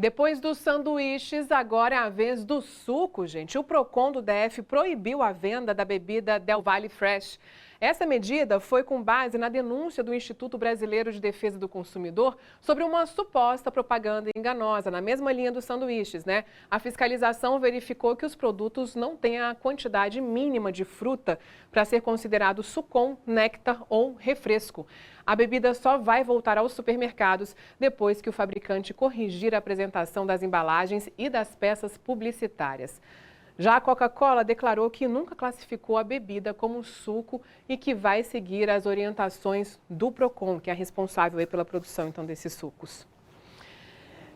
Depois dos sanduíches, agora é a vez do suco, gente. O Procon do DF proibiu a venda da bebida Del Valle Fresh. Essa medida foi com base na denúncia do Instituto Brasileiro de Defesa do Consumidor sobre uma suposta propaganda enganosa, na mesma linha dos sanduíches, né? A fiscalização verificou que os produtos não têm a quantidade mínima de fruta para ser considerado sucom, néctar ou refresco. A bebida só vai voltar aos supermercados depois que o fabricante corrigir a apresentação das embalagens e das peças publicitárias. Já a Coca-Cola declarou que nunca classificou a bebida como suco e que vai seguir as orientações do Procon, que é responsável pela produção então desses sucos.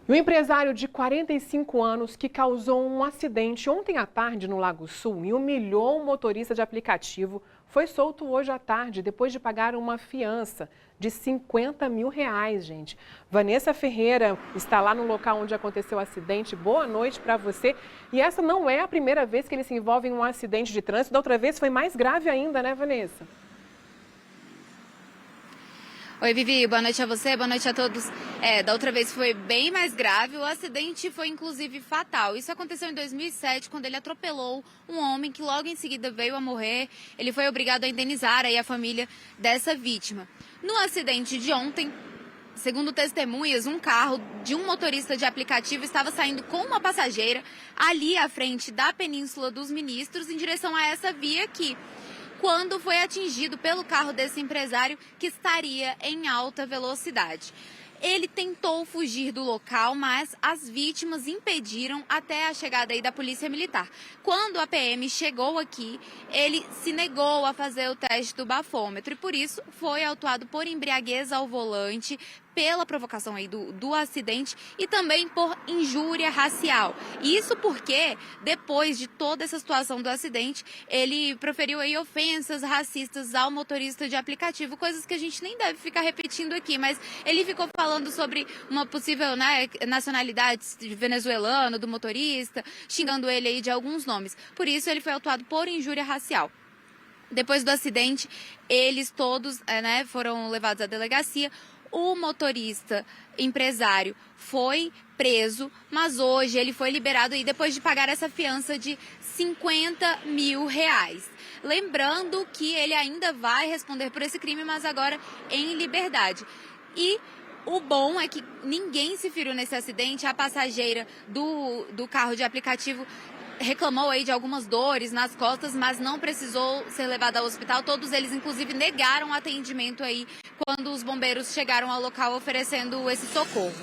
E o empresário de 45 anos que causou um acidente ontem à tarde no Lago Sul e humilhou um motorista de aplicativo foi solto hoje à tarde depois de pagar uma fiança de R$50 mil, gente. Vanessa Ferreira está lá no local onde aconteceu o acidente. Boa noite para você. E essa não é a primeira vez que ele se envolve em um acidente de trânsito. Da outra vez foi mais grave ainda, né, Vanessa? Oi, Vivi, boa noite a você, boa noite a todos. Da outra vez foi bem mais grave, o acidente foi inclusive fatal. Isso aconteceu em 2007, quando ele atropelou um homem que logo em seguida veio a morrer. Ele foi obrigado a indenizar aí a família dessa vítima. No acidente de ontem, segundo testemunhas, um carro de um motorista de aplicativo estava saindo com uma passageira ali à frente da Península dos Ministros em direção a essa via aqui, quando foi atingido pelo carro desse empresário que estaria em alta velocidade. Ele tentou fugir do local, mas as vítimas impediram até a chegada aí da Polícia Militar. Quando a PM chegou aqui, ele se negou a fazer o teste do bafômetro e por isso foi autuado por embriaguez ao volante, pela provocação aí do acidente e também por injúria racial. Isso porque, depois de toda essa situação do acidente, ele proferiu aí ofensas racistas ao motorista de aplicativo, coisas que a gente nem deve ficar repetindo aqui, mas ele ficou falando sobre uma possível, né, nacionalidade venezuelana do motorista, xingando ele aí de alguns nomes. Por isso, ele foi autuado por injúria racial. Depois do acidente, eles todos, foram levados à delegacia. O motorista empresário foi preso, mas hoje ele foi liberado aí depois de pagar essa fiança de R$50 mil. Lembrando que ele ainda vai responder por esse crime, mas agora em liberdade. E o bom é que ninguém se feriu nesse acidente. A passageira do carro de aplicativo reclamou aí de algumas dores nas costas, mas não precisou ser levada ao hospital. Todos eles, inclusive, negaram atendimento aí quando os bombeiros chegaram ao local oferecendo esse socorro.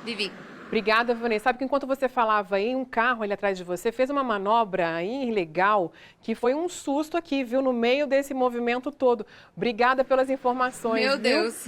Vivi. Obrigada, Vanessa. Sabe que enquanto você falava aí, um carro ali atrás de você fez uma manobra aí ilegal que foi um susto aqui, viu, no meio desse movimento todo. Obrigada pelas informações. Meu Deus.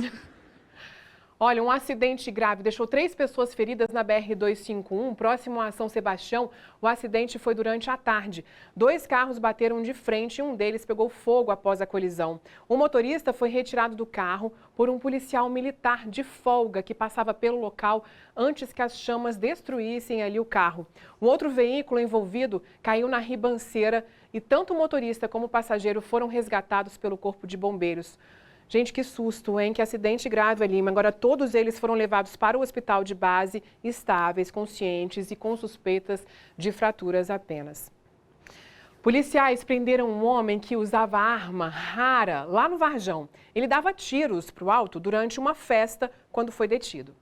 Olha, um acidente grave deixou 3 pessoas feridas na BR-251, próximo a São Sebastião. O acidente foi durante a tarde. 2 carros bateram de frente e um deles pegou fogo após a colisão. O motorista foi retirado do carro por um policial militar de folga que passava pelo local antes que as chamas destruíssem ali o carro. Um outro veículo envolvido caiu na ribanceira e tanto o motorista como o passageiro foram resgatados pelo Corpo de Bombeiros. Gente, que susto, hein? Que acidente grave ali. Agora todos eles foram levados para o hospital de base, estáveis, conscientes e com suspeitas de fraturas apenas. Policiais prenderam um homem que usava arma rara lá no Varjão. Ele dava tiros para o alto durante uma festa quando foi detido.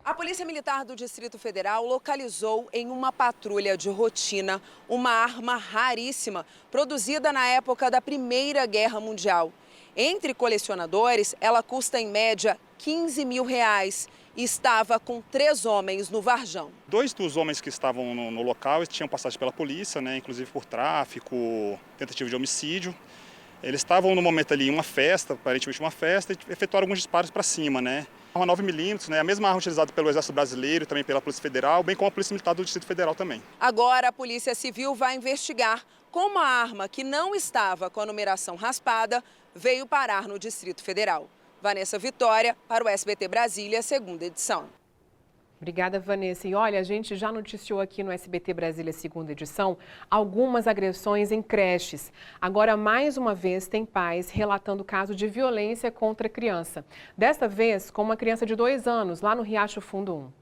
A Polícia Militar do Distrito Federal localizou em uma patrulha de rotina uma arma raríssima, produzida na época da Primeira Guerra Mundial. Entre colecionadores, ela custa em média R$15 mil e estava com 3 homens no Varjão. 2 dos homens que estavam no local tinham passagem pela polícia, inclusive por tráfico, tentativa de homicídio. Eles estavam no momento ali em uma festa, aparentemente uma festa, e efetuaram alguns disparos para cima, Uma 9mm, a mesma arma utilizada pelo Exército Brasileiro, também pela Polícia Federal, bem como a Polícia Militar do Distrito Federal também. Agora a Polícia Civil vai investigar como a arma que não estava com a numeração raspada veio parar no Distrito Federal. Vanessa Vitória, para o SBT Brasília, 2ª edição. Obrigada, Vanessa. E olha, a gente já noticiou aqui no SBT Brasília, 2ª edição, algumas agressões em creches. Agora, mais uma vez, tem pais relatando caso de violência contra criança. Desta vez, com uma criança de 2 anos, lá no Riacho Fundo 1.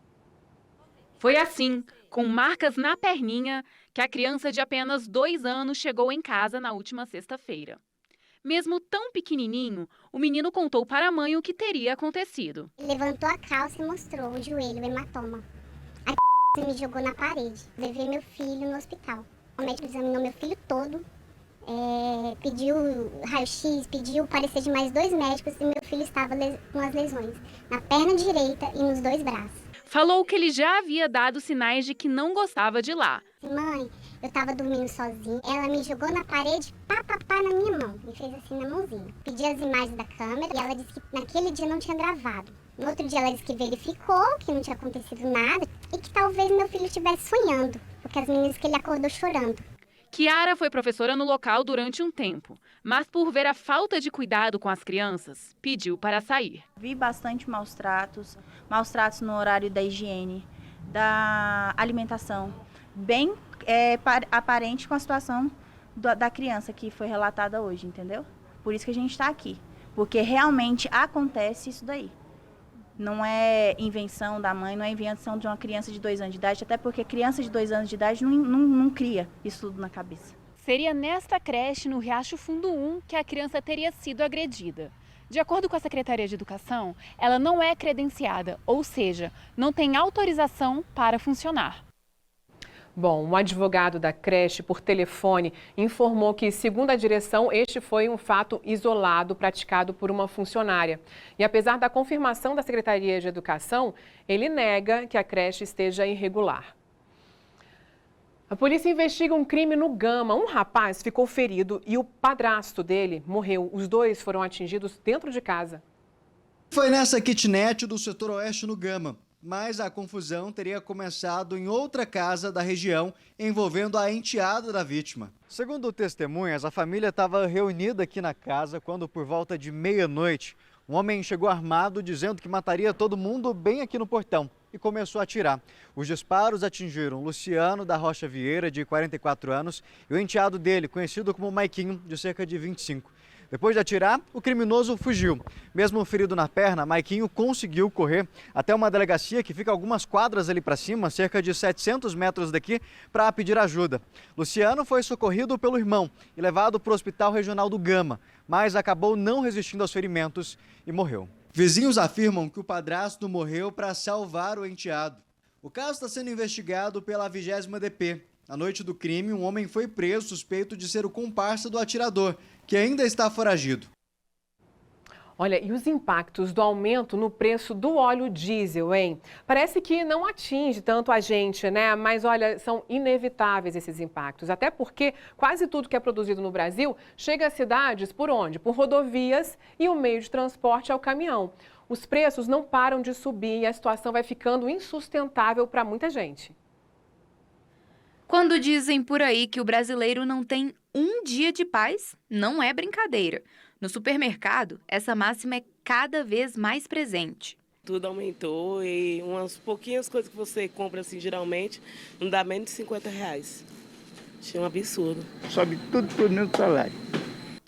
Foi assim, com marcas na perninha, que a criança de apenas 2 anos chegou em casa na última sexta-feira. Mesmo tão pequenininho, o menino contou para a mãe o que teria acontecido. Ele levantou a calça e mostrou o joelho, o hematoma. A me jogou na parede. Levei meu filho no hospital. O médico examinou meu filho todo, pediu raio-x, pediu parecer de mais 2 médicos e meu filho estava com as lesões na perna direita e nos 2 braços. Falou que ele já havia dado sinais de que não gostava de lá. Mãe, eu tava dormindo sozinha, ela me jogou na parede, pá, na minha mão, e fez assim na mãozinha. Pedi as imagens da câmera e ela disse que naquele dia não tinha gravado. No outro dia ela disse que verificou, que não tinha acontecido nada e que talvez meu filho estivesse sonhando, porque as meninas dizem que ele acordou chorando. Kiara foi professora no local durante um tempo, mas por ver a falta de cuidado com as crianças, pediu para sair. Vi bastante maus tratos no horário da higiene, da alimentação, bem aparente com a situação da criança que foi relatada hoje, entendeu? Por isso que a gente está aqui, porque realmente acontece isso daí. Não é invenção da mãe, não é invenção de uma criança de 2 anos de idade, até porque criança de 2 anos de idade não cria isso tudo na cabeça. Seria nesta creche, no Riacho Fundo 1, que a criança teria sido agredida. De acordo com a Secretaria de Educação, ela não é credenciada, ou seja, não tem autorização para funcionar. Bom, um advogado da creche, por telefone, informou que, segundo a direção, este foi um fato isolado praticado por uma funcionária. E apesar da confirmação da Secretaria de Educação, ele nega que a creche esteja irregular. A polícia investiga um crime no Gama. Um rapaz ficou ferido e o padrasto dele morreu. Os dois foram atingidos dentro de casa. Foi nessa kitnet do setor oeste no Gama. Mas a confusão teria começado em outra casa da região, envolvendo a enteada da vítima. Segundo testemunhas, a família estava reunida aqui na casa quando, por volta de meia-noite, um homem chegou armado dizendo que mataria todo mundo bem aqui no portão e começou a atirar. Os disparos atingiram Luciano da Rocha Vieira, de 44 anos, e o enteado dele, conhecido como Maiquinho, de cerca de 25. Depois de atirar, o criminoso fugiu. Mesmo ferido na perna, Maiquinho conseguiu correr até uma delegacia que fica algumas quadras ali para cima, cerca de 700 metros daqui, para pedir ajuda. Luciano foi socorrido pelo irmão e levado para o Hospital Regional do Gama, mas acabou não resistindo aos ferimentos e morreu. Vizinhos afirmam que o padrasto morreu para salvar o enteado. O caso está sendo investigado pela 20ª DP. Na noite do crime, um homem foi preso suspeito de ser o comparsa do atirador, que ainda está foragido. Olha, e os impactos do aumento no preço do óleo diesel, hein? Parece que não atinge tanto a gente, né? Mas olha, são inevitáveis esses impactos. Até porque quase tudo que é produzido no Brasil chega às cidades por onde? Por rodovias, e o meio de transporte é o caminhão. Os preços não param de subir e a situação vai ficando insustentável para muita gente. Quando dizem por aí que o brasileiro não tem um dia de paz, não é brincadeira. No supermercado, essa máxima é cada vez mais presente. Tudo aumentou e umas pouquinhas coisas que você compra assim, geralmente, não dá menos de R$50. Achei um absurdo. Sobe tudo por meu salário.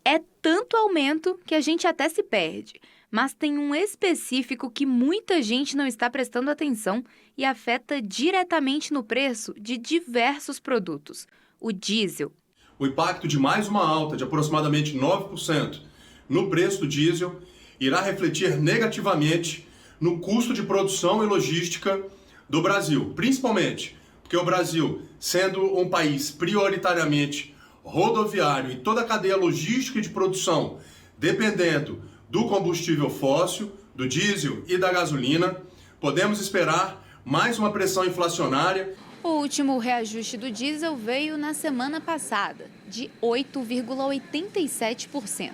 É tanto aumento que a gente até se perde. Mas tem um específico que muita gente não está prestando atenção e afeta diretamente no preço de diversos produtos: o diesel. O impacto de mais uma alta de aproximadamente 9% no preço do diesel irá refletir negativamente no custo de produção e logística do Brasil, principalmente porque o Brasil, sendo um país prioritariamente rodoviário e toda a cadeia logística e de produção dependendo do combustível fóssil, do diesel e da gasolina, podemos esperar mais uma pressão inflacionária. O último reajuste do diesel veio na semana passada, de 8,87%.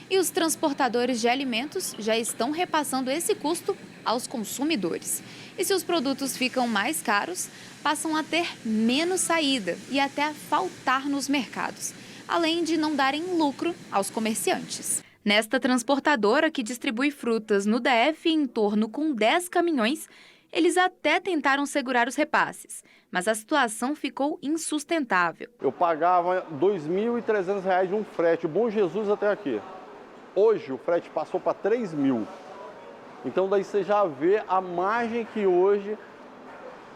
E os transportadores de alimentos já estão repassando esse custo aos consumidores. E se os produtos ficam mais caros, passam a ter menos saída e até a faltar nos mercados, além de não darem lucro aos comerciantes. Nesta transportadora, que distribui frutas no DF em torno com 10 caminhões, eles até tentaram segurar os repasses, mas a situação ficou insustentável. Eu pagava R$ 2.300 de um frete, Bom Jesus até aqui. Hoje o frete passou para R$ 3.000. Então daí você já vê a margem que hoje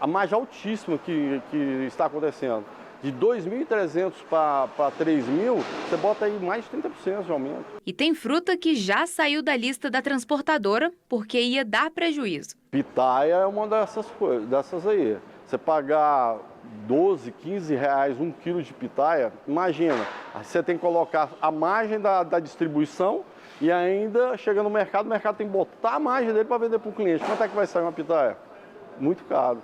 a margem altíssima que está acontecendo. De 2.300 para 3.000, você bota aí mais de 30% de aumento. E tem fruta que já saiu da lista da transportadora porque ia dar prejuízo. Pitaia é uma dessas aí. Você pagar 12, 15 reais um quilo de pitaia, imagina, você tem que colocar a margem da distribuição e ainda chega no mercado, o mercado tem que botar a margem dele para vender para o cliente. Quanto é que vai sair uma pitaia? Muito caro.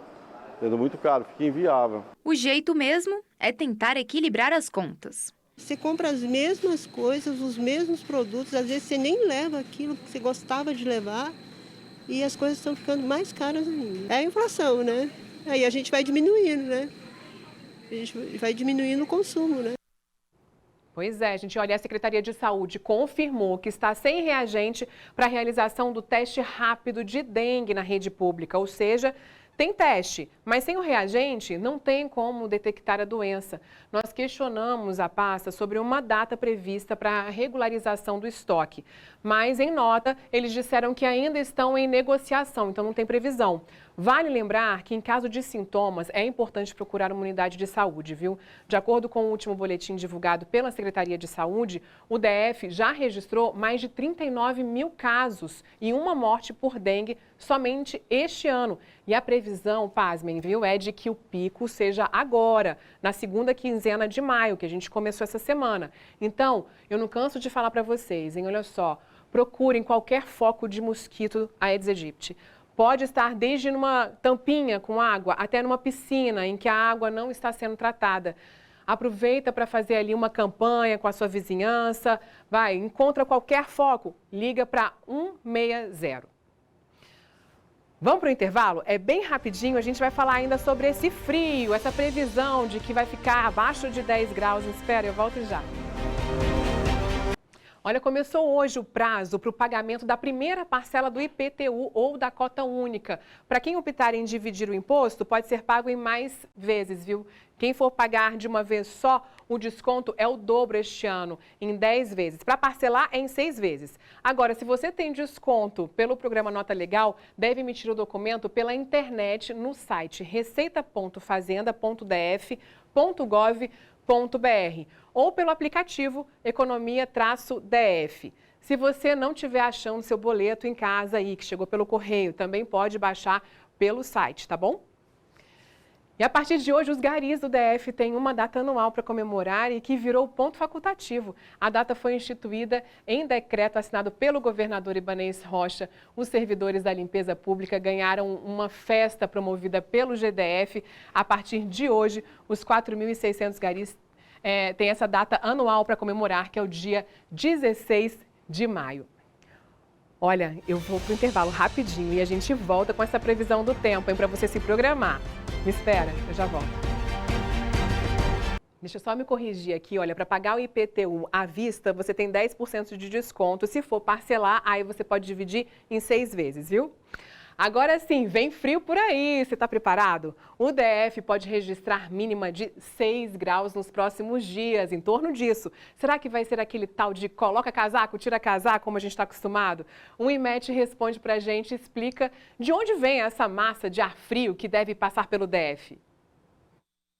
Muito caro, fica inviável. O jeito mesmo é tentar equilibrar as contas. Você compra as mesmas coisas, os mesmos produtos, às vezes você nem leva aquilo que você gostava de levar e as coisas estão ficando mais caras ainda. É a inflação, né? Aí a gente vai diminuindo, né? A gente vai diminuindo o consumo, né? Pois é, gente, olha, a Secretaria de Saúde confirmou que está sem reagente para a realização do teste rápido de dengue na rede pública, ou seja, tem teste, mas sem o reagente não tem como detectar a doença. Nós questionamos a pasta sobre uma data prevista para a regularização do estoque, mas em nota eles disseram que ainda estão em negociação, então não tem previsão. Vale lembrar que em caso de sintomas é importante procurar uma unidade de saúde, viu? De acordo com o último boletim divulgado pela Secretaria de Saúde, o DF já registrou mais de 39 mil casos e uma morte por dengue somente este ano. E a previsão, pasmem, viu, é de que o pico seja agora, na segunda quinzena de maio, que a gente começou essa semana. Então, eu não canso de falar para vocês, hein? Olha só, procurem qualquer foco de mosquito Aedes aegypti. Pode estar desde numa tampinha com água até numa piscina em que a água não está sendo tratada. Aproveita para fazer ali uma campanha com a sua vizinhança. Vai, encontra qualquer foco, liga para 160. Vamos para o intervalo? É bem rapidinho, a gente vai falar ainda sobre esse frio, essa previsão de que vai ficar abaixo de 10 graus. Espera, eu volto já. Olha, começou hoje o prazo para o pagamento da primeira parcela do IPTU ou da cota única. Para quem optar em dividir o imposto, pode ser pago em mais vezes, viu? Quem for pagar de uma vez só, o desconto é o dobro este ano, em 10 vezes. Para parcelar, é em 6 vezes. Agora, se você tem desconto pelo programa Nota Legal, deve emitir o documento pela internet no site receita.fazenda.df.gov.br ou pelo aplicativo Economia-DF. Se você não estiver achando seu boleto em casa aí, que chegou pelo correio, também pode baixar pelo site, tá bom? E a partir de hoje, os garis do DF têm uma data anual para comemorar e que virou ponto facultativo. A data foi instituída em decreto assinado pelo governador Ibanez Rocha. Os servidores da limpeza pública ganharam uma festa promovida pelo GDF. A partir de hoje, os 4.600 garis têm essa data anual para comemorar, que é o dia 16 de maio. Olha, eu vou para o intervalo rapidinho e a gente volta com essa previsão do tempo, hein, para você se programar. Me espera, eu já volto. Deixa eu só me corrigir aqui, olha, para pagar o IPTU à vista, você tem 10% de desconto. Se for parcelar, aí você pode dividir em 6 vezes, viu? Agora sim, vem frio por aí, você está preparado? O DF pode registrar mínima de 6 graus nos próximos dias, em torno disso. Será que vai ser aquele tal de coloca casaco, tira casaco, como a gente está acostumado? O IMET responde para a gente e explica de onde vem essa massa de ar frio que deve passar pelo DF.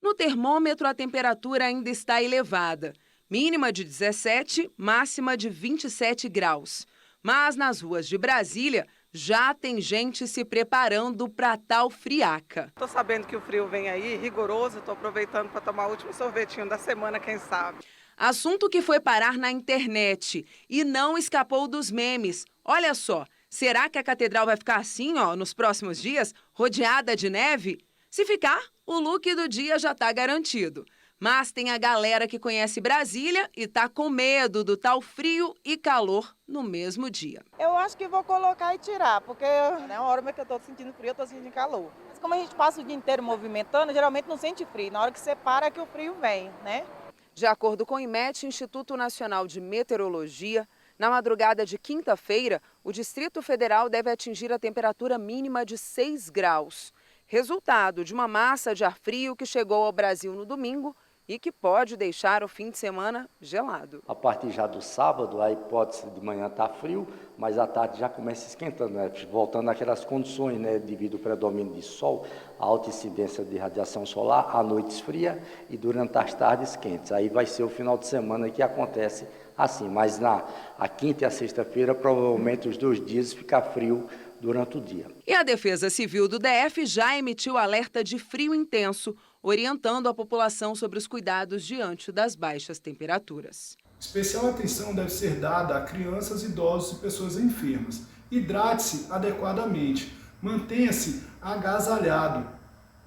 No termômetro, a temperatura ainda está elevada. Mínima de 17, máxima de 27 graus. Mas nas ruas de Brasília, já tem gente se preparando para tal friaca. Estou sabendo que o frio vem aí, rigoroso, estou aproveitando para tomar o último sorvetinho da semana, quem sabe. Assunto que foi parar na internet e não escapou dos memes. Olha só, será que a catedral vai ficar assim, ó, nos próximos dias, rodeada de neve? Se ficar, o look do dia já está garantido. Mas tem a galera que conhece Brasília e tá com medo do tal frio e calor no mesmo dia. Eu acho que vou colocar e tirar, porque na hora que eu tô sentindo frio, eu tô sentindo calor. Mas como a gente passa o dia inteiro movimentando, geralmente não sente frio. Na hora que você para é que o frio vem, né? De acordo com o IMET, Instituto Nacional de Meteorologia, na madrugada de quinta-feira, o Distrito Federal deve atingir a temperatura mínima de 6 graus. Resultado de uma massa de ar frio que chegou ao Brasil no domingo e que pode deixar o fim de semana gelado. A partir já do sábado, a hipótese de manhã está frio, mas à tarde já começa esquentando, né? Voltando àquelas condições, né? Devido ao predomínio de sol, a alta incidência de radiação solar, à noite esfria e durante as tardes quentes. Aí vai ser o final de semana que acontece assim, mas a quinta e a sexta-feira, provavelmente os 2 dias fica frio durante o dia. E a Defesa Civil do DF já emitiu alerta de frio intenso, orientando a população sobre os cuidados diante das baixas temperaturas. Especial atenção deve ser dada a crianças, idosos e pessoas enfermas. Hidrate-se adequadamente, mantenha-se agasalhado.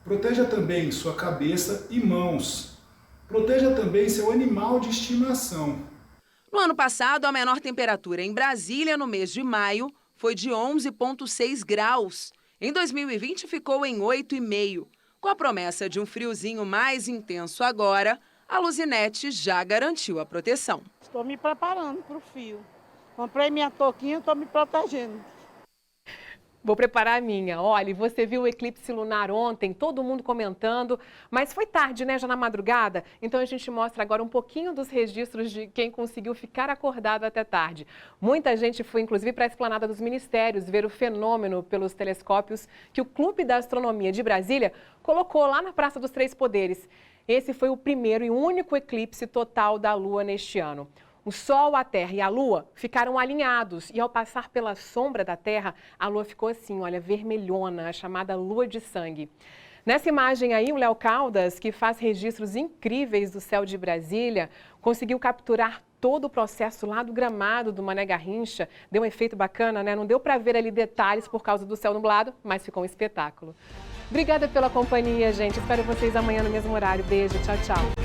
Proteja também sua cabeça e mãos. Proteja também seu animal de estimação. No ano passado, a menor temperatura em Brasília, no mês de maio, foi de 11,6 graus. Em 2020, ficou em 8,5. Com a promessa de um friozinho mais intenso agora, a Luzinete já garantiu a proteção. Estou me preparando para o frio. Comprei minha touquinha e estou me protegendo. Vou preparar a minha. Olha, você viu o eclipse lunar ontem, todo mundo comentando, mas foi tarde, né? Já na madrugada. Então a gente mostra agora um pouquinho dos registros de quem conseguiu ficar acordado até tarde. Muita gente foi, inclusive, para a Esplanada dos Ministérios ver o fenômeno pelos telescópios que o Clube da Astronomia de Brasília colocou lá na Praça dos Três Poderes. Esse foi o primeiro e único eclipse total da Lua neste ano. O Sol, a Terra e a Lua ficaram alinhados e ao passar pela sombra da Terra, a Lua ficou assim, olha, vermelhona, a chamada Lua de Sangue. Nessa imagem aí, o Léo Caldas, que faz registros incríveis do céu de Brasília, conseguiu capturar todo o processo lá do gramado do Mané Garrincha. Deu um efeito bacana, né? Não deu para ver ali detalhes por causa do céu nublado, mas ficou um espetáculo. Obrigada pela companhia, gente. Espero vocês amanhã no mesmo horário. Beijo, tchau, tchau.